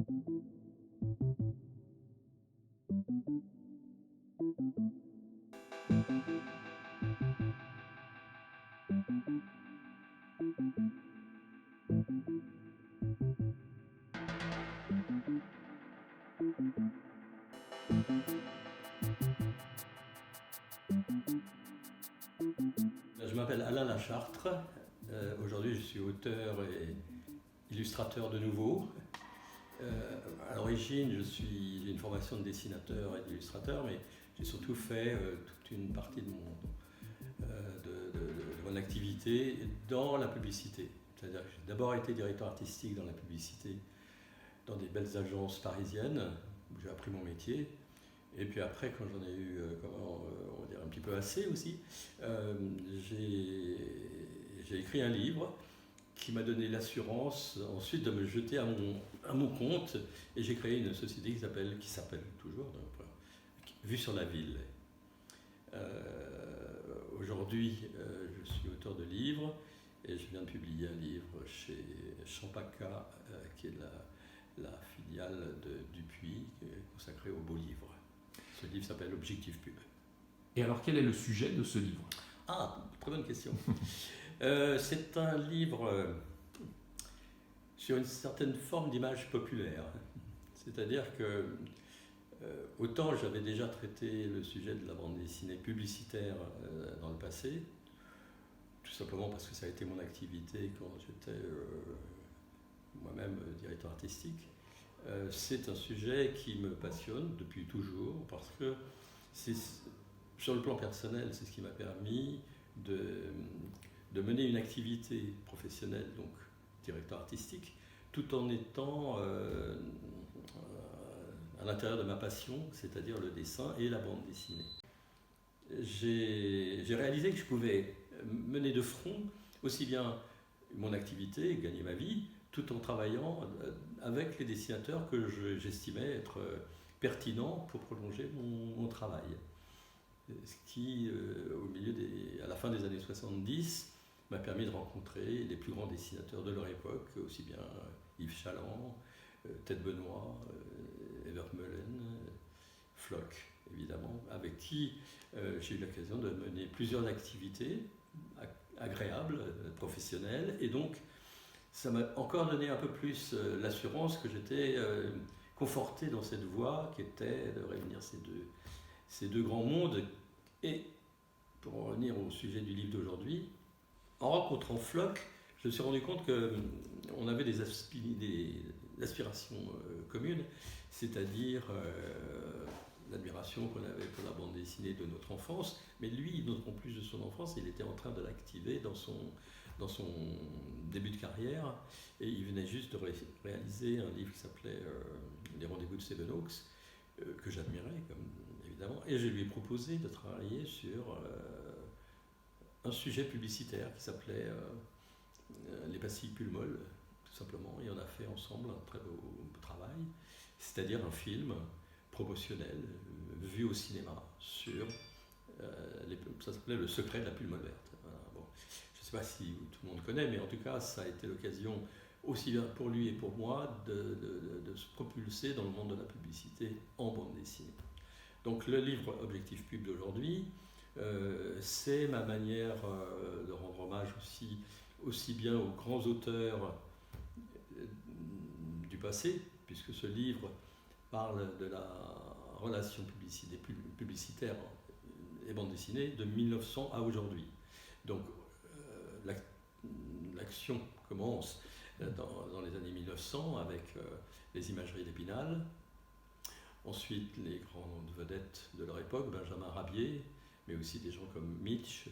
Je m'appelle Alain Lachartre. Aujourd'hui, je suis auteur et illustrateur de nouveau. À l'origine, j'ai une formation de dessinateur et d'illustrateur, mais j'ai surtout fait toute une partie de mon activité dans la publicité. C'est-à-dire que j'ai d'abord été directeur artistique dans la publicité, dans des belles agences parisiennes, où j'ai appris mon métier. Et puis après, quand j'en ai eu on va dire un petit peu assez aussi, j'ai écrit un livre qui m'a donné l'assurance ensuite de me jeter à mon compte, et j'ai créé une société qui s'appelle toujours Vue sur la ville. Aujourd'hui, je suis auteur de livres et je viens de publier un livre chez Champaka, qui est la filiale de Dupuis, consacrée aux beaux livres. Ce livre s'appelle Objectif Pub. Et alors, quel est le sujet de ce livre ? Ah, très bonne question. C'est un livre sur une certaine forme d'image populaire. C'est-à-dire que autant j'avais déjà traité le sujet de la bande dessinée publicitaire dans le passé, tout simplement parce que ça a été mon activité quand j'étais moi-même directeur artistique. C'est un sujet qui me passionne depuis toujours, parce que sur le plan personnel, c'est ce qui m'a permis de mener une activité professionnelle, donc directeur artistique, tout en étant à l'intérieur de ma passion, c'est-à-dire le dessin et la bande dessinée. J'ai réalisé que je pouvais mener de front aussi bien mon activité, gagner ma vie, tout en travaillant avec les dessinateurs que j'estimais être pertinents pour prolonger mon travail. Ce qui, à la fin des années 70, m'a permis de rencontrer les plus grands dessinateurs de leur époque, aussi bien Yves Chaland, Ted Benoît, Evert Meulen, Floch, évidemment, avec qui j'ai eu l'occasion de mener plusieurs activités agréables, professionnelles, et donc ça m'a encore donné un peu plus l'assurance que j'étais conforté dans cette voie qui était de réunir ces deux grands mondes. Et pour en revenir au sujet du livre d'aujourd'hui, en rencontrant Floch, je me suis rendu compte qu'on avait des aspirations communes, c'est-à-dire l'admiration qu'on avait pour la bande dessinée de notre enfance, mais lui, en plus de son enfance, il était en train de l'activer dans son début de carrière, et il venait juste de réaliser un livre qui s'appelait Les Rendez-vous de Sevenoaks, que j'admirais, évidemment, et je lui ai proposé de travailler sur un sujet publicitaire qui s'appelait Les pastilles Pulmol, tout simplement, et on a fait ensemble un très beau travail, c'est-à-dire un film promotionnel vu au cinéma sur ça s'appelait Le secret de la Pulmole verte. Voilà, bon. Je ne sais pas si tout le monde connaît, mais en tout cas ça a été l'occasion aussi bien pour lui et pour moi de se propulser dans le monde de la publicité en bande dessinée. Donc le livre Objectif Pub d'aujourd'hui, c'est ma manière de rendre hommage aussi bien aux grands auteurs du passé, puisque ce livre parle de la relation publicitaire et bande dessinée de 1900 à aujourd'hui. Donc l'action commence dans les années 1900 avec les imageries d'Épinal, ensuite les grandes vedettes de leur époque, Benjamin Rabier, mais aussi des gens comme Mitch,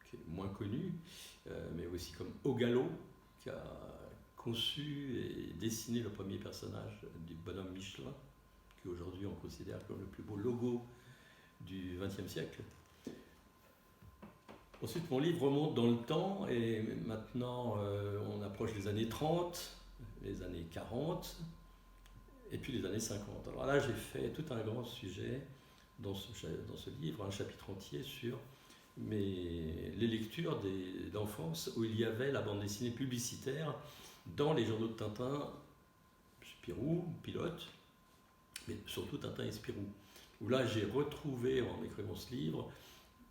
qui est moins connu, mais aussi comme Ogalo, qui a conçu et dessiné le premier personnage du bonhomme Michelin, qu'aujourd'hui on considère comme le plus beau logo du XXe siècle. Ensuite, mon livre remonte dans le temps, et maintenant on approche les années 30, les années 40, et puis les années 50. Alors là, j'ai fait tout un grand sujet dans ce livre, un chapitre entier sur les lectures d'enfance où il y avait la bande dessinée publicitaire dans les journaux de Tintin, Spirou, Pilote, mais surtout Tintin et Spirou. Où là, j'ai retrouvé, en écrivant ce livre,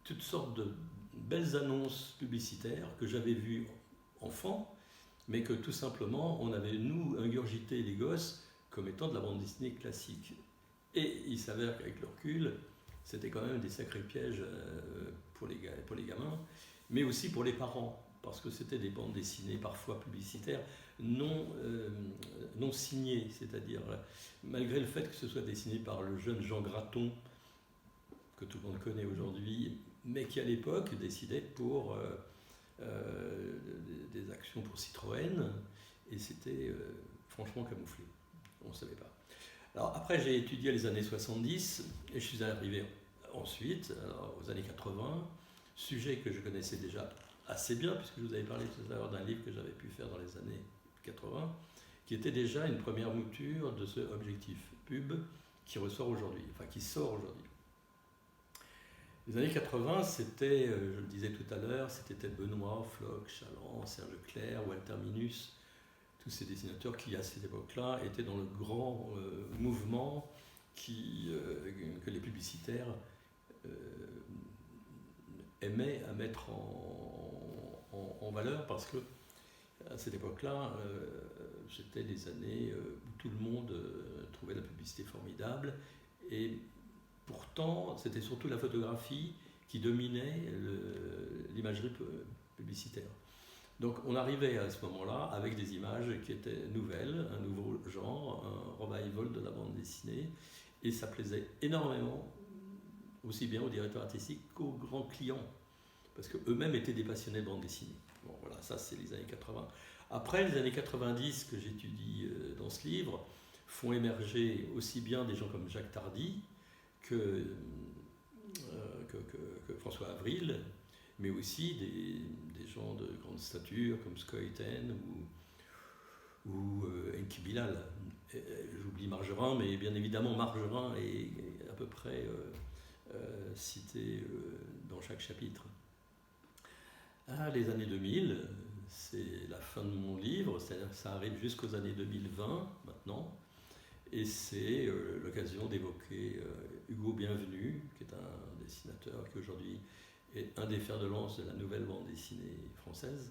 toutes sortes de belles annonces publicitaires que j'avais vues enfant, mais que tout simplement, on avait, nous, ingurgité les gosses comme étant de la bande dessinée classique. Et il s'avère qu'avec le recul, c'était quand même des sacrés pièges pour les gamins, mais aussi pour les parents, parce que c'était des bandes dessinées parfois publicitaires non signées, c'est-à-dire malgré le fait que ce soit dessiné par le jeune Jean Graton, que tout le monde connaît aujourd'hui, mais qui à l'époque décidait pour des actions pour Citroën, et c'était franchement camouflé, on ne savait pas. Alors après, j'ai étudié les années 70 et je suis arrivé ensuite aux années 80, sujet que je connaissais déjà assez bien, puisque je vous avais parlé tout à l'heure d'un livre que j'avais pu faire dans les années 80, qui était déjà une première mouture de ce objectif pub qui ressort aujourd'hui, enfin qui sort aujourd'hui. Les années 80, c'était, je le disais tout à l'heure, c'était Benoît, Floch, Chaland, Serge Leclerc, Walter Minus, tous ces dessinateurs qui, à cette époque-là, étaient dans le grand mouvement que les publicitaires aimaient à mettre en valeur, parce que à cette époque-là, c'était des années où tout le monde trouvait la publicité formidable, et pourtant, c'était surtout la photographie qui dominait l'imagerie publicitaire. Donc on arrivait à ce moment-là avec des images qui étaient nouvelles, un nouveau genre, un revival de la bande dessinée, et ça plaisait énormément, aussi bien aux directeurs artistiques qu'aux grands clients, parce qu'eux-mêmes étaient des passionnés de bande dessinée. Bon voilà, ça c'est les années 80. Après, les années 90 que j'étudie dans ce livre font émerger aussi bien des gens comme Jacques Tardy que François Avril, mais aussi des gens de grande stature comme Scoïten ou Enki Bilal. J'oublie Margerin, mais bien évidemment Margerin est à peu près cité dans chaque chapitre. Les années 2000, c'est la fin de mon livre, c'est-à-dire que ça arrive jusqu'aux années 2020 maintenant, et c'est l'occasion d'évoquer Hugo Bienvenu, qui est un dessinateur qui aujourd'hui est un des fers de lance de la nouvelle bande dessinée française,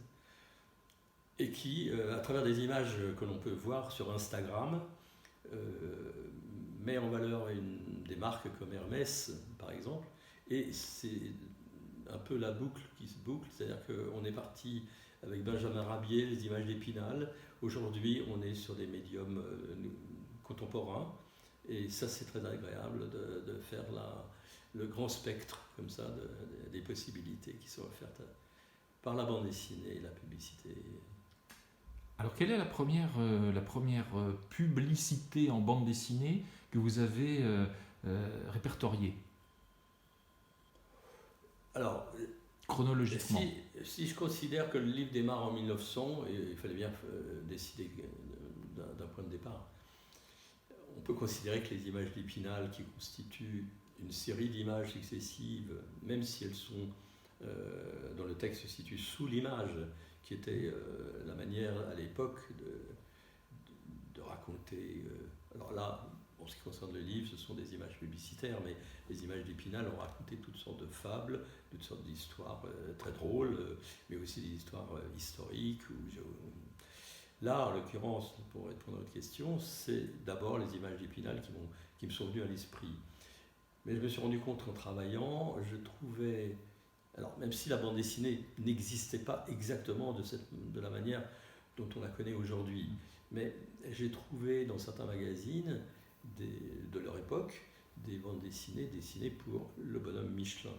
et qui, à travers des images que l'on peut voir sur Instagram, met en valeur des marques comme Hermès, par exemple, et c'est un peu la boucle qui se boucle, c'est-à-dire qu'on est parti avec Benjamin Rabier, les images d'Épinal, aujourd'hui on est sur des médiums contemporains, et ça c'est très agréable de faire le grand spectre comme ça des possibilités qui sont offertes par la bande dessinée et la publicité. Alors quelle est la première publicité en bande dessinée que vous avez répertoriée ? Alors, chronologiquement. Si je considère que le livre démarre en 1900, et il fallait bien décider d'un point de départ, on peut considérer que les images d'Épinal, qui constituent une série d'images successives, même si elles sont dont le texte se situe sous l'image, qui était la manière à l'époque de raconter. Alors là, en ce qui concerne le livre, ce sont des images publicitaires, mais les images d'Épinal ont raconté toutes sortes de fables, toutes sortes d'histoires très drôles, mais aussi des histoires historiques. Là, en l'occurrence, pour répondre à votre question, c'est d'abord les images d'Épinal qui me sont venues à l'esprit. Mais je me suis rendu compte qu'en travaillant, je trouvais... Alors, même si la bande dessinée n'existait pas exactement de la manière dont on la connaît aujourd'hui, mais j'ai trouvé dans certains magazines de leur époque des bandes dessinées pour le bonhomme Michelin.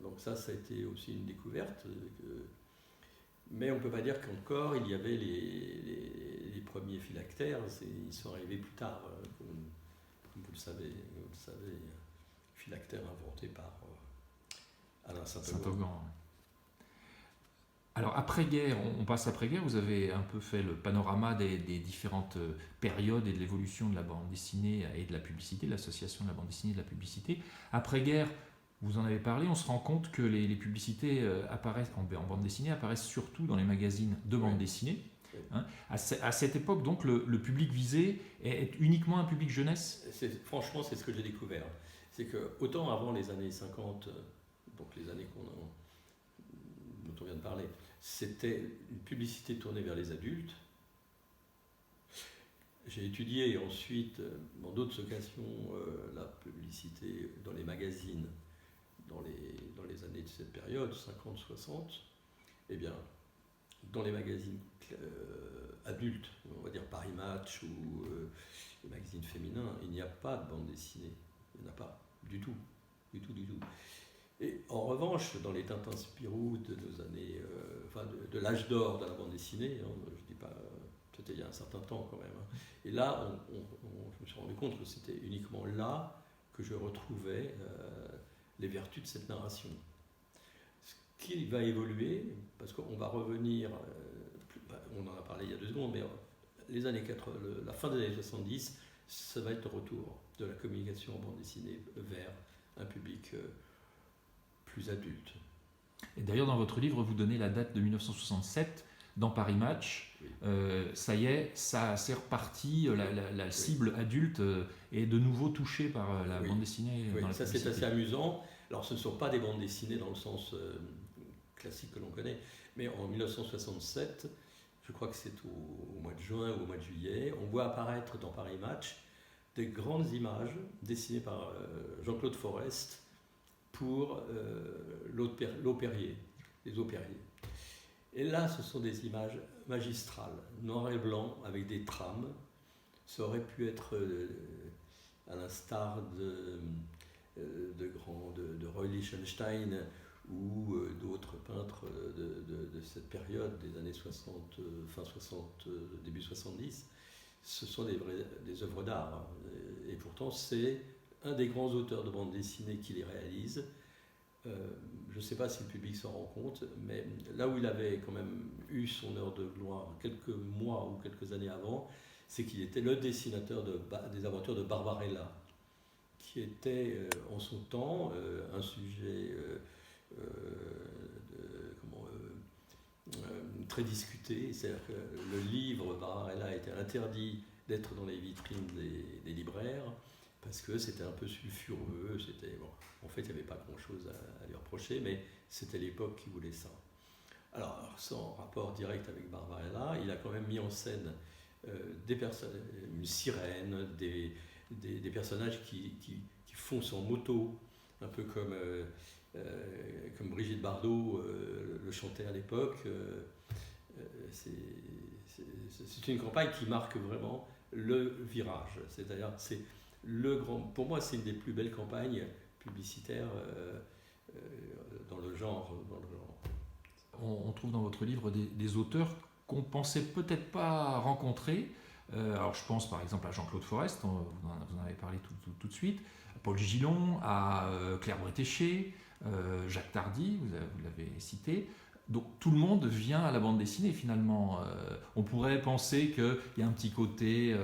Donc ça a été aussi une découverte. Mais on ne peut pas dire qu'encore il y avait les premiers phylactères, ils sont arrivés plus tard, comme vous le savez, phylactère inventé par Alain Saint-Augan. Alors après-guerre, on passe après-guerre, vous avez un peu fait le panorama des différentes périodes et de l'évolution de la bande dessinée et de la publicité, de l'association de la bande dessinée et de la publicité. Après-guerre, vous en avez parlé, on se rend compte que les publicités apparaissent en bande dessinée, apparaissent surtout dans les magazines de bande dessinée. Oui. Hein. À cette époque, donc, le public visé est uniquement un public jeunesse? Franchement, c'est ce que j'ai découvert. C'est que, autant avant les années 50, donc les années dont on vient de parler, c'était une publicité tournée vers les adultes. J'ai étudié ensuite, dans d'autres occasions, la publicité dans les magazines, dans les années de cette période, 50-60. Eh bien, dans les magazines adultes, on va dire Paris Match ou les magazines féminins, il n'y a pas de bande dessinée. Il n'y en a pas, du tout. Du tout. Et en revanche, dans les Tintin Spirou de nos années, de l'âge d'or de la bande dessinée, hein, je dis pas, c'était il y a un certain temps quand même. Hein. Et là, je me suis rendu compte que c'était uniquement là que je retrouvais les vertus de cette narration. Ce qui va évoluer, parce qu'on va revenir, on en a parlé il y a 2 secondes, mais les années 80, la fin des années 70, ça va être le retour de la communication en bande dessinée vers un public plus adulte. Et d'ailleurs, dans votre livre, vous donnez la date de 1967 dans Paris Match. Oui. Ça y est, c'est reparti, la cible adulte est de nouveau touchée par la bande dessinée. Oui, dans la ça c'est assez amusant. Alors ce ne sont pas des bandes dessinées dans le sens classique que l'on connaît, mais en 1967, je crois que c'est au mois de juin ou au mois de juillet, on voit apparaître dans Paris Match des grandes images dessinées par Jean-Claude Forest pour l'Opérier, les Opériers. Et là, ce sont des images magistrales, noir et blanc, avec des trames. Ça aurait pu être, à l'instar de Roy Lichtenstein ou d'autres peintres de cette période, des années 60, fin 60, début 70. Ce sont des œuvres d'art. Et pourtant, c'est un des grands auteurs de bande dessinée qui les réalise. Je ne sais pas si le public s'en rend compte, mais là où il avait quand même eu son heure de gloire quelques mois ou quelques années avant, c'est qu'il était le dessinateur des aventures de Barbarella, qui était en son temps un sujet très discuté. C'est-à-dire que le livre Barbarella a été interdit d'être dans les vitrines des libraires, parce que c'était un peu sulfureux, en fait il n'y avait pas grand-chose à lui reprocher, mais c'était l'époque qui voulait ça. Alors, sans rapport direct avec Barbarella, il a quand même mis en scène une sirène, des personnages qui foncent en moto, un peu comme Brigitte Bardot le chantait à l'époque. C'est une campagne qui marque vraiment le virage, c'est-à-dire pour moi, c'est une des plus belles campagnes publicitaires dans le genre. On trouve dans votre livre des auteurs qu'on pensait peut-être pas rencontrer. Alors, je pense par exemple à Jean-Claude Forest, vous en avez parlé tout de suite, à Paul Gillon, à Claire Bretéché, Jacques Tardy, vous l'avez cité. Donc tout le monde vient à la bande dessinée finalement. On pourrait penser qu'il y a un petit côté,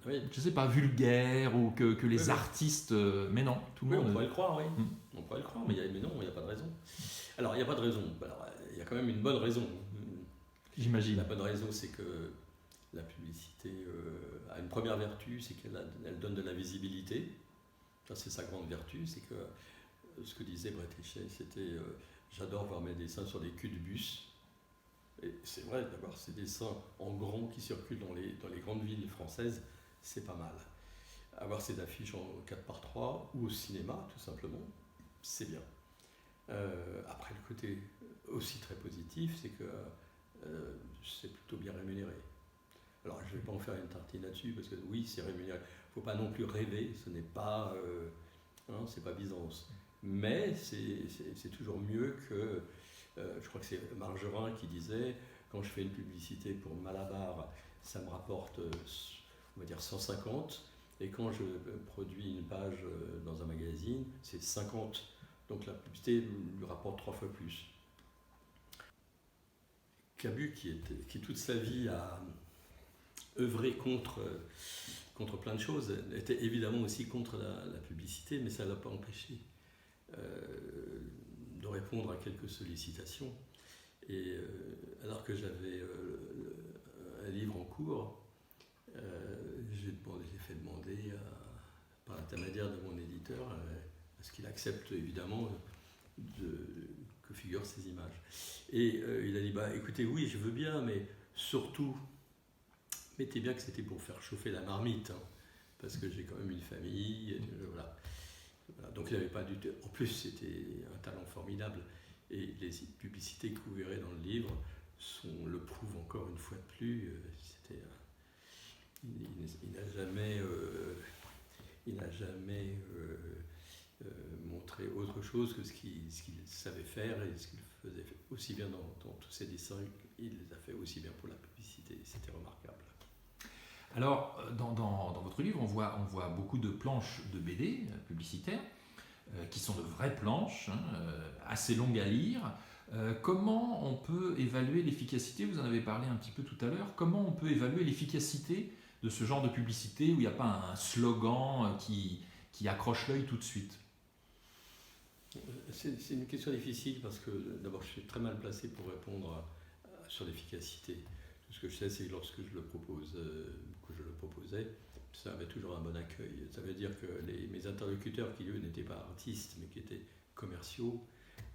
oui. Je ne sais pas, vulgaire ou que les artistes... mais non, tout le monde... On pourrait le croire, oui. On pourrait le croire, mais non, il n'y a pas de raison. Alors il n'y a pas de raison. Alors, il y a quand même une bonne raison. J'imagine. La bonne raison, c'est que la publicité a une première vertu, c'est qu'elle donne de la visibilité. Ça, c'est sa grande vertu, c'est que ce que disait Bretéché, c'était... j'adore voir mes dessins sur des culs de bus. Et c'est vrai, d'avoir ces dessins en grand qui circulent dans les grandes villes françaises, c'est pas mal. Avoir ces affiches en 4x3 ou au cinéma, tout simplement, c'est bien. Après, le côté aussi très positif, c'est que c'est plutôt bien rémunéré. Alors, je ne vais pas en faire une tartine là-dessus, parce que oui, c'est rémunéré. Il ne faut pas non plus rêver, ce n'est pas... c'est pas Byzance. Mais c'est toujours mieux que... je crois que c'est Margerin qui disait, quand je fais une publicité pour Malabar, ça me rapporte, on va dire, 150, et quand je produis une page dans un magazine, c'est 50. Donc la publicité lui rapporte 3 fois plus. Cabu, qui toute sa vie a œuvré contre plein de choses, était évidemment aussi contre la publicité, mais ça ne l'a pas empêché de répondre à quelques sollicitations. Et alors que j'avais un livre en cours, j'ai fait demander par l'intermédiaire de mon éditeur à ce qu'il accepte évidemment que figurent ces images. Et il a dit écoutez, oui, je veux bien, mais surtout, mettez bien que c'était pour faire chauffer la marmite, hein, parce que j'ai quand même une famille, et voilà. Donc il n'avait pas du tout. En plus, c'était un talent formidable. Et les publicités que vous verrez dans le livre le prouvent encore une fois de plus. Il n'a jamais, montré autre chose que ce qu'il savait faire et ce qu'il faisait aussi bien dans tous ses dessins. Il les a fait aussi bien pour la publicité. C'était remarquable. Alors, dans votre livre, on voit beaucoup de planches de BD publicitaires, qui sont de vraies planches, assez longues à lire. Comment on peut évaluer l'efficacité? Vous en avez parlé un petit peu tout à l'heure. Comment on peut évaluer l'efficacité de ce genre de publicité où il n'y a pas un slogan qui accroche l'œil tout de suite? C'est une question difficile parce que d'abord je suis très mal placé pour répondre sur l'efficacité. Tout ce que je sais, c'est que lorsque je le proposais, ça avait toujours un bon accueil. Ça veut dire que mes interlocuteurs, qui eux n'étaient pas artistes mais qui étaient commerciaux,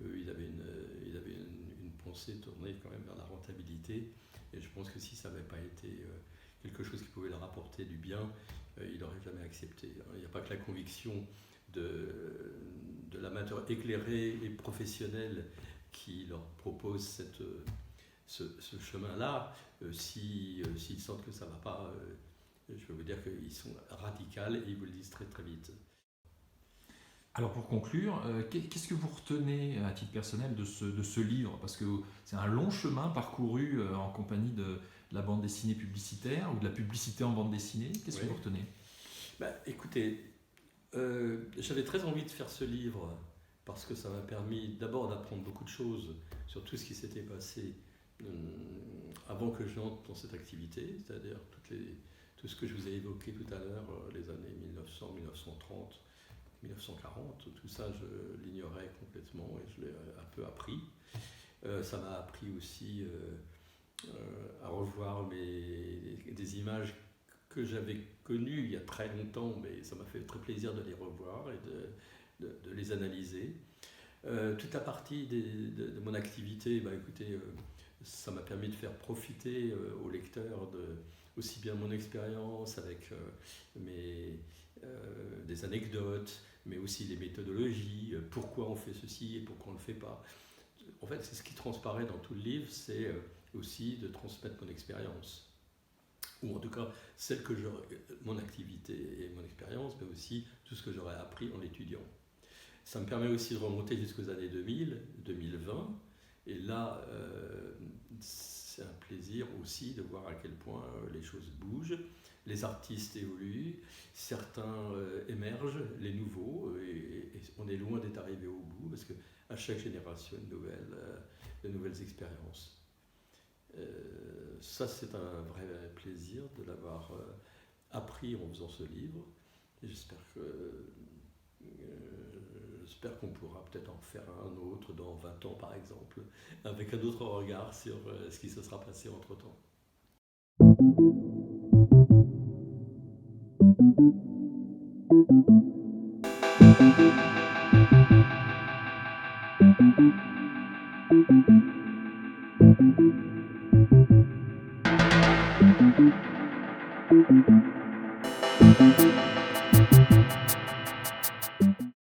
ils avaient une pensée tournée quand même vers la rentabilité. Et je pense que si ça n'avait pas été quelque chose qui pouvait leur apporter du bien, ils n'auraient jamais accepté. Il n'y a pas que la conviction de l'amateur éclairé et professionnel qui leur propose ce chemin-là. S'ils sentent que ça ne va pas, je peux vous dire qu'ils sont radicaux et ils vous le disent très très vite. Alors pour conclure, qu'est-ce que vous retenez à titre personnel de ce livre? Parce que c'est un long chemin parcouru en compagnie de la bande dessinée publicitaire ou de la publicité en bande dessinée. Qu'est-ce que vous retenez? Écoutez, j'avais très envie de faire ce livre parce que ça m'a permis d'abord d'apprendre beaucoup de choses sur tout ce qui s'était passé avant que j'entre dans cette activité, c'est-à-dire tout ce que je vous ai évoqué tout à l'heure, les années 1900, 1930, 1940, tout ça je l'ignorais complètement et je l'ai un peu appris. Ça m'a appris aussi à revoir des images que j'avais connues il y a très longtemps, mais ça m'a fait très plaisir de les revoir et de les analyser. Toute la partie de mon activité, écoutez, ça m'a permis de faire profiter aux lecteurs aussi bien mon expérience avec des anecdotes, mais aussi les méthodologies, pourquoi on fait ceci et pourquoi on ne le fait pas. En fait, c'est ce qui transparaît dans tout le livre, c'est aussi de transmettre mon expérience, ou en tout cas mon activité et mon expérience, mais aussi tout ce que j'aurais appris en l'étudiant. Ça me permet aussi de remonter jusqu'aux années 2000, 2020, et là, c'est un plaisir aussi de voir à quel point les choses bougent, les artistes évoluent, certains émergent, les nouveaux, et on est loin d'être arrivé au bout, parce qu'à chaque génération, de nouvelles expériences. Ça, c'est un vrai plaisir de l'avoir appris en faisant ce livre, et j'espère qu'on pourra peut-être en faire un autre dans 20 ans, par exemple, avec un autre regard sur ce qui se sera passé entre-temps.